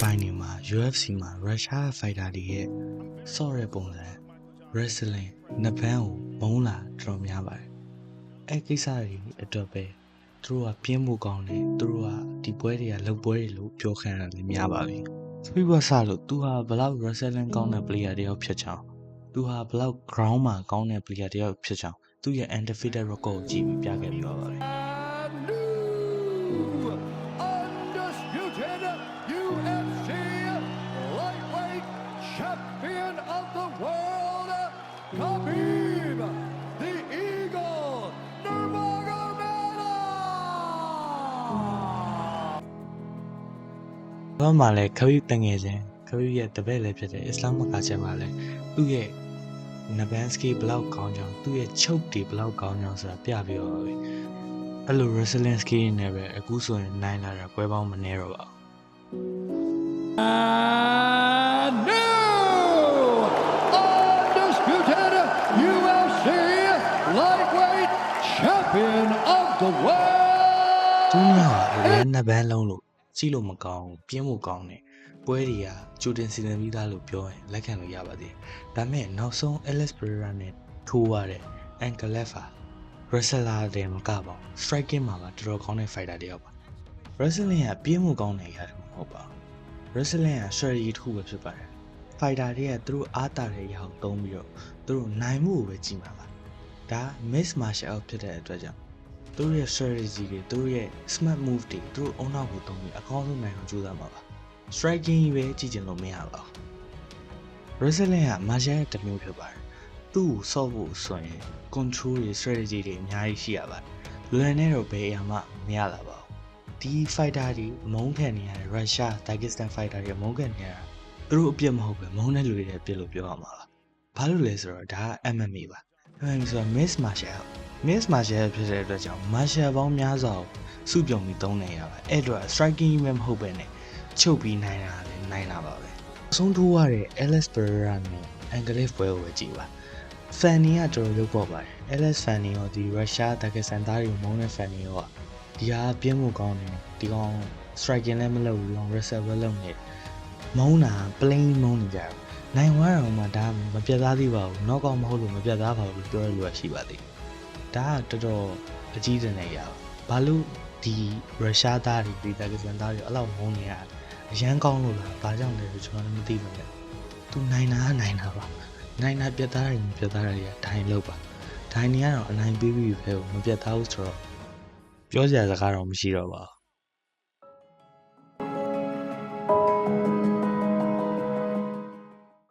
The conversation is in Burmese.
ပိုင်းတွေမှာ UFC မှာရုရှားဖိုက်တာတွေရဲ့ဆော့တဲ့ပုံစံ wrestling နှစ်ပန်းကိုမုန်းလာတော်များပါတယ်။အဲ့ကိစ္စတွေအတွက်ပဲသူတို့ကပြင်းဖို့ကောင်းတယ်သူတို့ကဒီပွဲတွေကလုပ်ပွဲတွေလို့ပြောခံရတယ်လည်းများပါပြီ။ Speedball ဆလို့သူဟာဘလောက် wrestling ကောင်းတဲ့ player တယောက်ဖြစ်ချောင်းသူဟာဘလောက် ground မှာကောင်းတဲ့ player တယောက်ဖြစ်ချောင်းသူရဲ့ undefeated record ကိုကြည့်ပြီးပြခဲ့ပြပါပါပဲ။ Undisputed UFC lightweight champion of the world, Khabib the Eagle Nurmagomedov. ဘာမှလည်းခရီးတငယ်ချင်းခရီးရဲ့တပည့်လည်းဖြစ်တဲ့အစ္စလာမ်မကာချက်မှာလည်းသူ့ရဲ့နဘန်စကီဘလောက်ကောင်းကြောင်းသူ့ရဲ့ချုပ်တွေဘလောက်ကောင်းကြောင်းဆိုတာပြပြပါပဲအဲ့လို wrestling skill နဲ့ပဲအခုဆိုရင်နိုင်လာတာပွဲပေါင်းမနေတော့ပါဘူး And new undisputed UFC lightweight champion of the world. သူများကလည်းနှစ်ပန်းလုံးလို့ကြည့်လို့မကောင်းဘူးပြင်းဖို့ကောင်းတယ်ပွဲတွေကကြိုတင်စီစဉ်ပြီးသားလို့ပြောရင်လက်ခံလို့ရပါသေးတယ်ဒါပေမဲ့နောက်ဆုံး Alex Pereira နဲ့ထိုးရတဲ့ Ankalaev wrestler တဲ့မကပါဘူး striking မှာပါတော်တော်ကောင်းတဲ့ fighter တယောက်ပါ wrestling ကပြင်းဖို့ကောင်းတယ်ရတယ်မဟုတ်ပါဘူး wrestling က strategy တစ်ခုပဲဖြစ်ပါတယ် fighter တွေကသူတို့အားတာတဲ့အရာကိုသုံးပြီးတော့သူတို့နိုင်မှုကိုပဲကြည့်မှာပါဒါ mix martial art ဖြစ်တဲ့အတွက်ကြောင့်သူတို့ရဲ့ strategy တွေသူတို့ရဲ့ smart move တွေသူတို့အုံနောက်ကိုသုံးပြီးအကောင်းဆုံးနိုင်အောင်ကြိုးစားမှာပါ striking ပဲကြည့်ချင်လို့မရပါဘူး wrestling က martial art တစ်မျိုးဖြစ်ပါတယ်သူ့ကိုဆော့ဖို့ဆိုရင် control တွေ strategy တွေအများကြီးရှိရပါတယ်လွယ်နေတော့ဘယ်အရာမှမရတာပါဘူးဒီ fighter တွေမုန်းခံနေရတယ်ရုရှား Dagestan fighter တွေမုန်းခံနေရတာသူတို့အပြစ်မဟုတ်ပဲမုန်းတဲ့လူတွေရဲ့အပြစ်လို့ပြောရမှာပါဘာလို့လဲဆိုတော့ဒါက MMA ပါ MMA ဆိုတာ mix martial mix martial ဖြစ်တဲ့အတွက်ကြောင့် martial ပေါင်းများစွာကိုစုပြုံပြီးသုံးနေရပါအဲ့တော့ striking ပဲမဟုတ်ပဲနဲ့ချုပ်ပြီးနိုင်တာလည်းနိုင်တာပါပဲအဆုံးထိုးရတဲ့ Alex Pereira နဲ့ Ankalaev ပွဲကိုပဲကြည့်ပါ fan တွေကတော်တော်ရုပ်ပေါ်ပါတယ် Alex fan တွေရောဒီရုရှား Dagestan သားတွေမုန်းတဲ့ fan တွေရောဒီဟာပြင်းမှုကောင်းတယ်ဒီကောင် striking လည်းမလုပ်ဘူး wrestle ပဲလုပ်နေမုန်းတာ plain မုန်းနေကြတယ်နိုင်ဝါတော့မှဒါမပြတ်သားသေးပါဘူး knock out မဟုတ်လို့မပြတ်သားပါဘူးလို့ပြောရလို့ရှိပါသေးဒါကတော်တော်အကြီးတန်းနေရပါဘာလို့ဒီရုရှားသားတွေဒီ Dagestan သားတွေအဲ့လောက်မုန်းနေရအရန်ကောင်းလို့လားဘာကြောင့်လဲဆိုကျွန်တော်လည်းမသိပါဘူးသူနိုင်တာပါနိုင်တာပြတ်သားတယ်မပြတ်သားတယ်ကဒိုင်လောက်ပါဒိုင်နေကတော့အနိုင်ပေးပြီးပဲမပြတ်သားဘူးဆိုတော့ပြောစရာစကားတော့မရှိတော့ပါဘူး